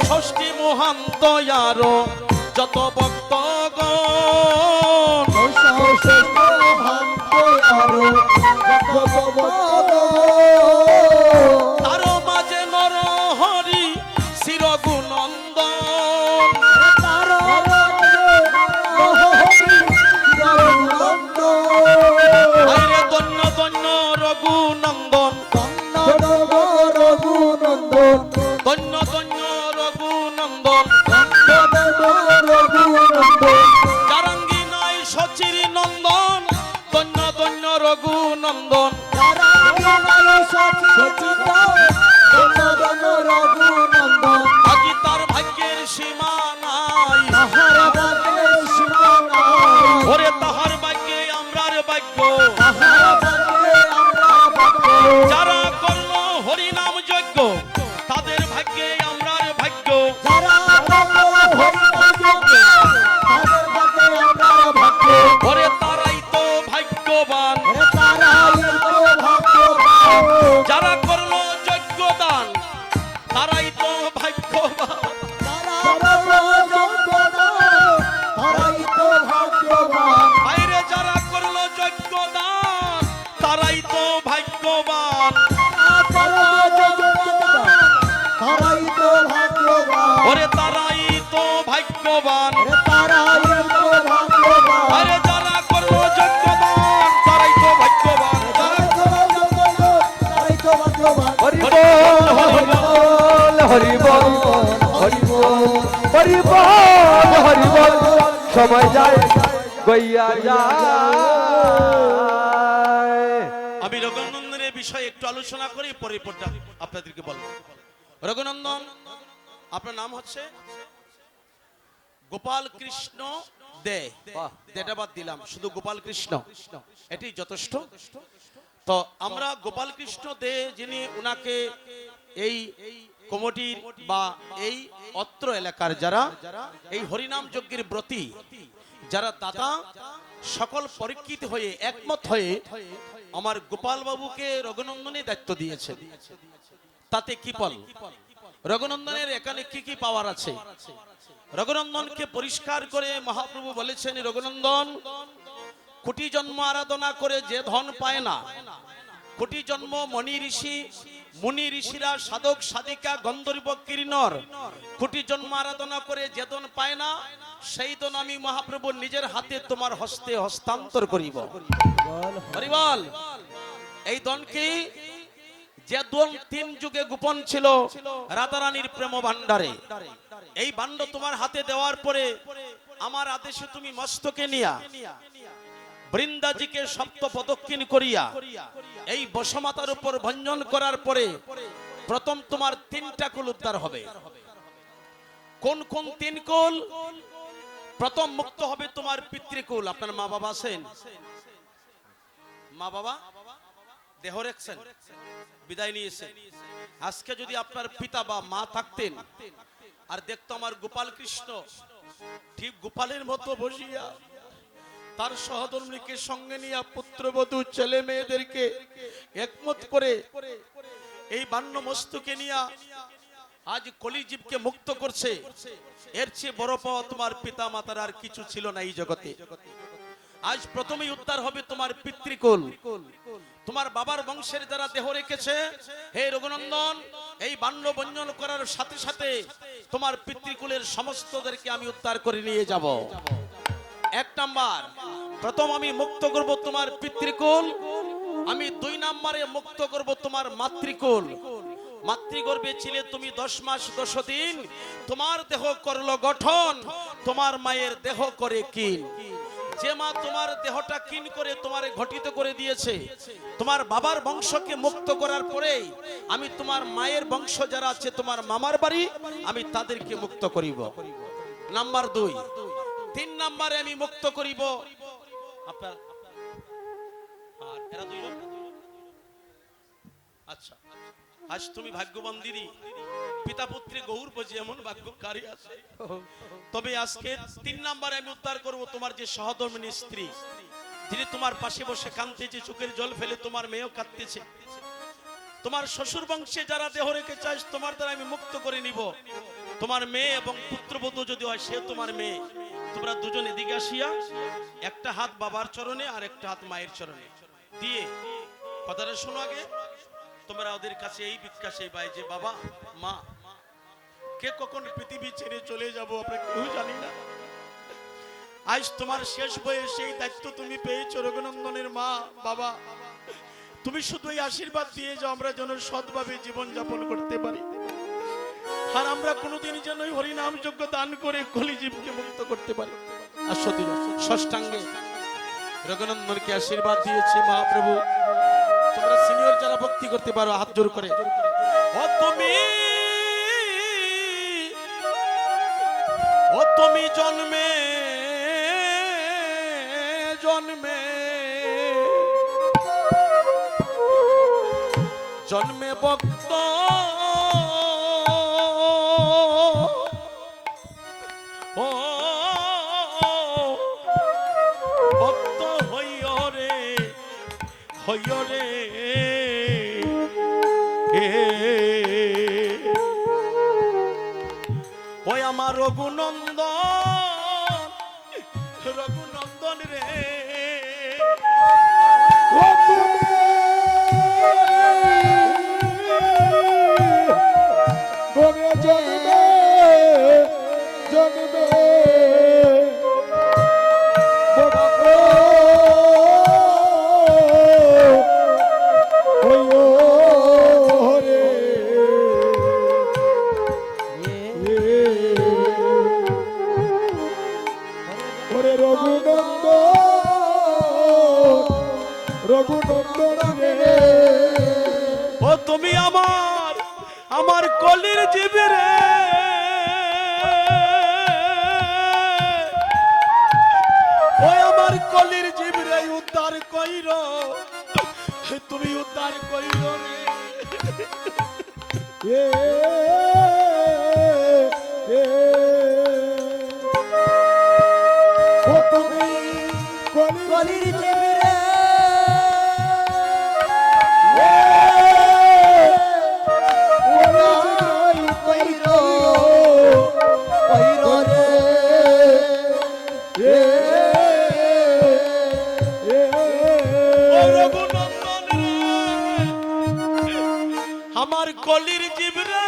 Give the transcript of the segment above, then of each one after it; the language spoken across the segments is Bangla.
ষষ্ঠী মহান দয়ারো যত ভক্তগণ তার মাঝে নরহরি চিরগুণন্দন আরে ধন্য ধন্য রঘুনন্দন ধন্য ধন্য রঘুনন্দন জারাঙ্গি নাই সচির নন্দন ধন্য ধন্য রঘুনন্দন আজি তার ভাগ্যের সীমা নাই ওরে তাহার ভাগ্যে আমরার ভাগ্য যারা করলো হরিনাম যজ্ঞ তাদের ভাগ্যে আমরার ভাগ্য ওরে তারাই তো ভাগ্যবান যারা করলো যজ্ঞ দান তারাই তো ভাগ্যবান বাইরে যারা করলো যজ্ঞ দান তারাই তো ভাগ্যবান ওরে তারাই তো ভাগ্যবান আরে যারা করলো যজ্ঞ দান তারাই তো ভাগ্যবান হরি বল হরি বল হরি বল হরি বল হরি বল সময় যায় গইয়া যায়। আমি রঘুনন্দনের বিষয়ে একটু আলোচনা করি পরে পরটা আপনাদেরকে বলবো। রঘুনন্দন আপনার নাম হচ্ছে গোপাল কৃষ্ণ দে, দেটা বাদ দিলাম, শুধু গোপাল কৃষ্ণ, এটি যথেষ্ট। তো আমরা গোপাল কৃষ্ণ দে যিনি উনাকে এই কমিটির বা এই অত্র এলাকার যারা এই হরিনাম যজ্ঞের ব্রতী যারা দাদা সকল পরীক্ষিত হয়ে একমত হয়ে আমার গোপাল বাবুকে রঘুনন্দনে দায়িত্ব দিয়েছে। তাতে কি ফল? রঘুনন্দনের এখানে কি কি পাওয়ার আছে? রঘুনন্দনকে পরিষ্কার করে মহাপ্রভু বলেছেন, রঘুনন্দন কোটি জন্ম আরাধনা করে যে ধন পায় না, কোটি জন্ম মুনি ঋষিরা সাধক সাধিকা গন্ধর্ব কিন্নর কোটি জন্ম আরাধনা করে যে ধন পায় না, সেই ধন আমি মহাপ্রভু নিজের হাতে তোমার হস্তে হস্তান্তর করিব। হরি বল। এই ধন কি? যে ধন 3 যুগে গোপন ছিল রাধারানীর প্রেম ভান্ডারে, এই ভান্ড তোমার হাতে দেওয়ার পরে আমার আদেশে তুমি মস্তকে নিয়া বৃন্দাজিকে সপ্ত প্রদক্ষিণ করিয়া এই বসমাতার উপর ভঞ্জন করার পরে প্রথম তোমার 3টা কুল উদ্ধার হবে। কোন কোন 3 কুল? প্রথম মুক্ত হবে তোমার পিতৃকুল। আপনার মা বাবা আছেন? মা বাবা দেহ রেখেছেন, বিদায় নিয়েছেন। আজকে যদি আপনার পিতা বা মা থাকতেন আর দেখতো আমার গোপাল কৃষ্ণ ঠিক গোপালের মতো বসিয়া তার সহধর্মীকে সঙ্গে নিয়ে পুত্রবধূ ছেলে মেয়েদেরকে একমত করে এই বান্য মস্তকে নিয়ে আজ কলিজীবকে মুক্ত করছে, এর চেয়ে বড় পাওয়া তোমার পিতা মাতার আর কিছু ছিল না এই জগতে। আজ প্রথমেই উদ্ধার হবে তোমার পিতৃকুল, তোমার বাবার বংশের যারা দেহ রেখেছে। হে রঘুনন্দন, এই বান্য বঞ্জন করার সাথে সাথে তোমার পিতৃকুলের সমস্তদেরকে আমি উদ্ধার করে নিয়ে যাব। 1 নাম্বার, প্রথম আমি মুক্ত করব তোমার পিতৃকুল, আমি 2 নম্বরে মুক্ত করব তোমার মাতৃকুল। মাতৃগর্ভে ছিলে তুমি 10 মাস 10 দিন, তোমার দেহ করলো গঠন, তোমার মায়ের দেহ করে কিন। যে মা তোমার দেহটা কিন করে তোমারে ঘটিত করে দিয়েছে, তোমার বাবার বংশকে মুক্ত করার পরে আমি তোমার মায়ের বংশ যারা আছে তোমার মামার বাড়ি, আমি তাদেরকে মুক্ত করিব। নাম্বার 2। 3 নম্বরে আমি মুক্ত করিব আপনার আর এরা 2 জন। আচ্ছা, আজ তুমি ভাগ্যবান দিদি, পিতা পুত্রে গৌর বোঝে এমন ভাগ্যকারী আছে। তবে আজকে 3 নম্বরে আমি উদ্ধার করব তোমার যে সহধর্মিণী স্ত্রী যিনি তোমার পাশে বসে কাঁদতেছে, চোখের জল ফেলে, তোমার মেয়েও কাঁদতেছে। তোমার শ্বশুর বংশে যারা দেহ রেখে চাস, তোমার দ্বারা আমি মুক্ত করে নিব। তোমার মেয়ে এবং পুত্রবধূ যদি হয়, সে তোমার মেয়ে। তোমরা দুজন এদিকে আসিয়া একটা হাত বাবার চরণে আর একটা হাত মায়ের চরণে দিয়ে কথাটা শোনো আগে। তোমরা ওদের কাছে এই ভিক্ষা সেই ভাই যে বাবা মা, কে কখন পৃথিবী ছেড়ে চলে যাব আমরা কেউ জানি না। আজ তোমার শেষ বয়সে সেই দায়িত্ব তুমি পেয়েছো রঘুনন্দনের মা বাবা। তুমি শুধু এই আশীর্বাদ দিয়ে যাও আমরা যেন সৎভাবে জীবন যাপন করতে পারি, আর আমরা কোনোদিন যেন হরিনাম যজ্ঞ দান করে কলিজীবকে মুক্ত করতে পারি। আর সতী ষষ্ঠাঙ্গে রঘুনন্দনকে আশীর্বাদ দিয়েছে মহাপ্রভু। তোমরা সিনিয়র যারা ভক্তি করতে পারো হাত জোর করে। ও তুমি জন্মে জন্মে জন্মে ভক্ত ও ভক্ত হইও রে ওই আমার রঘুনন্দন রে। ও তুমি আমার কলির জীবে রে, ওই আমার কলির জীব রে, উদ্ধার কইর, তুমি উদ্ধার কইর রে। ও তুমি কলির জীব রে, আমার কলির জীব রে,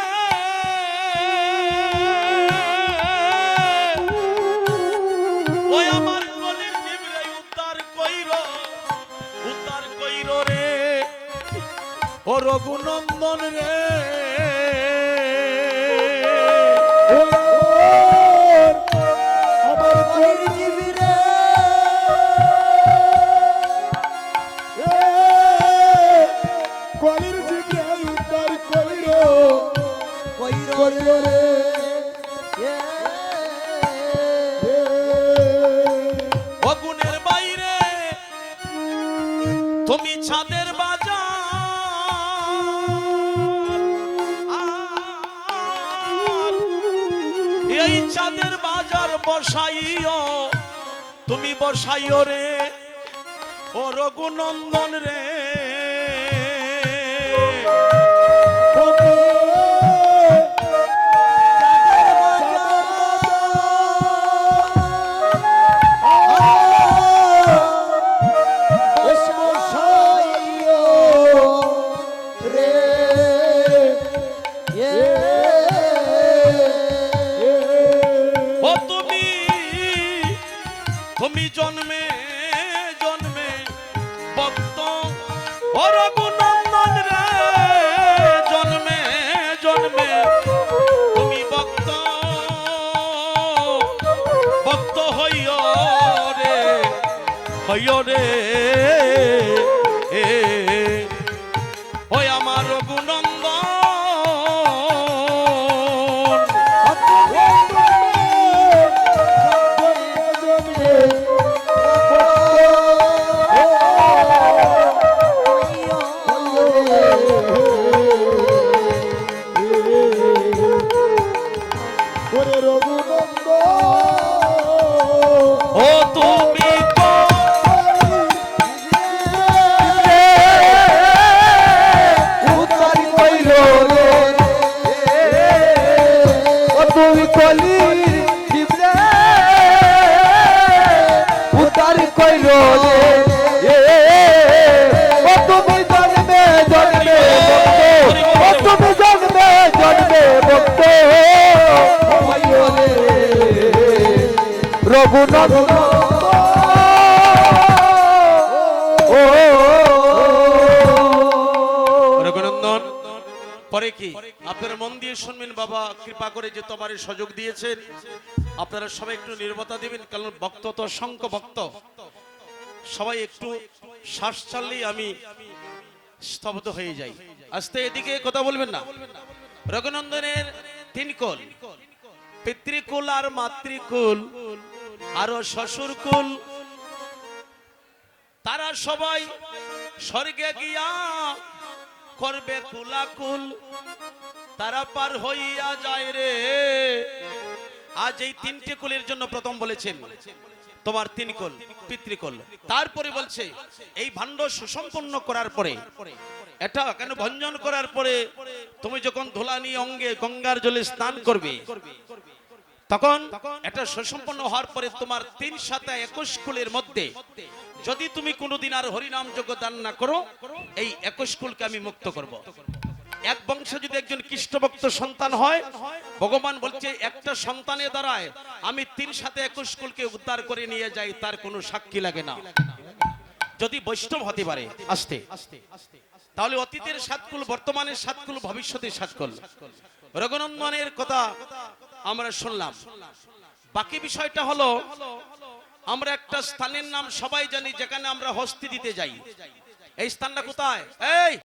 ওই আমার কলির জীব রে, উদ্ধার কইর রে, ও রঘুনন্দন রে। আমার কলির জীব রে, কলির জীবে উদ্ধার কইর রে। অগুনের বাইরে তুমি ছাদের বাজার, এই ছাদের বাজার বসাইও, তুমি বসাইও রে, ও রঘুনন্দন রে। তুমি জন্মে জন্মে ভক্ত ও রঘুনন্দন রে, জন্মে জন্মে তুমি ভক্ত হইও রে, ওই আমার রঘুনন্দন। ও তুমি ও তুমি জন্মে জন্মে ভক্ত, ও তুমি জন্মে জন্মে ভক্ত হইও রে রঘুনাথ ও রঘুনন্দন। পরে কি আপনারা মন দিয়ে শুনবেন, বাবা কৃপা করে যে তোমার এই সুযোগ দিয়েছেন। আপনারা সবাই একটু নির্বতা দিবেন, কারণ ভক্ত তো অসংখ্য ভক্ত, সবাই একটু শ্বাস ছাড়লেই আমি স্তব্ধ হয়ে যাই। আস্তে এদিকে কথা বলবেন না। রঘুনন্দনের তিন কুল, পিতৃকুল আর মাতৃকুল আরো শ্বশুরকুল, তারা সবাই স্বর্গে গিয়া করবে কুলাকুল, তারা পার হইয়া যায় রে। আজ এই তিনটে কুলের জন্য প্রথম বলেছেন তোমার তিন কুল পিতৃকুল, তারপরে বলছে এই ভাণ্ড সুসম্পন্ন করার পরে, এটা কেন ভঞ্জন করার পরে তুমি যখন ধুলা নিয়ে অঙ্গে গঙ্গার জলে স্নান করবে, তখন এটা সুসম্পন্ন হওয়ার পরে তোমার 3-7-21 কুলের মধ্যে যদি তুমি কোনোদিন আর হরিনাম যজ্ঞ দান না করো, এই 21 কুলকে আমি মুক্ত করব। এক বংশে যদি একজন কৃষ্ণভক্ত সন্তান হয়, ভগবান বলছে একটা সন্তানের দ্বারায় আমি 3-7-21 কুলকে উদ্ধার করে নিয়ে যাই, তার কোনো সাক্ষী লাগে না। যদি বৈষ্ণব হতে পারে আস্তে, তাহলে অতীতের 7 কুল, বর্তমানের 7 কুল, ভবিষ্যতের 7 কুল। রঘুনন্দনের কথা আমরা শুনলাম। বাকি বিষয়টা হলো, আমরা একটা স্থানের নাম সবাই জানি, যেখানে আমরা হস্তি দিতে যাই। এই স্থানটা কোথায়? এই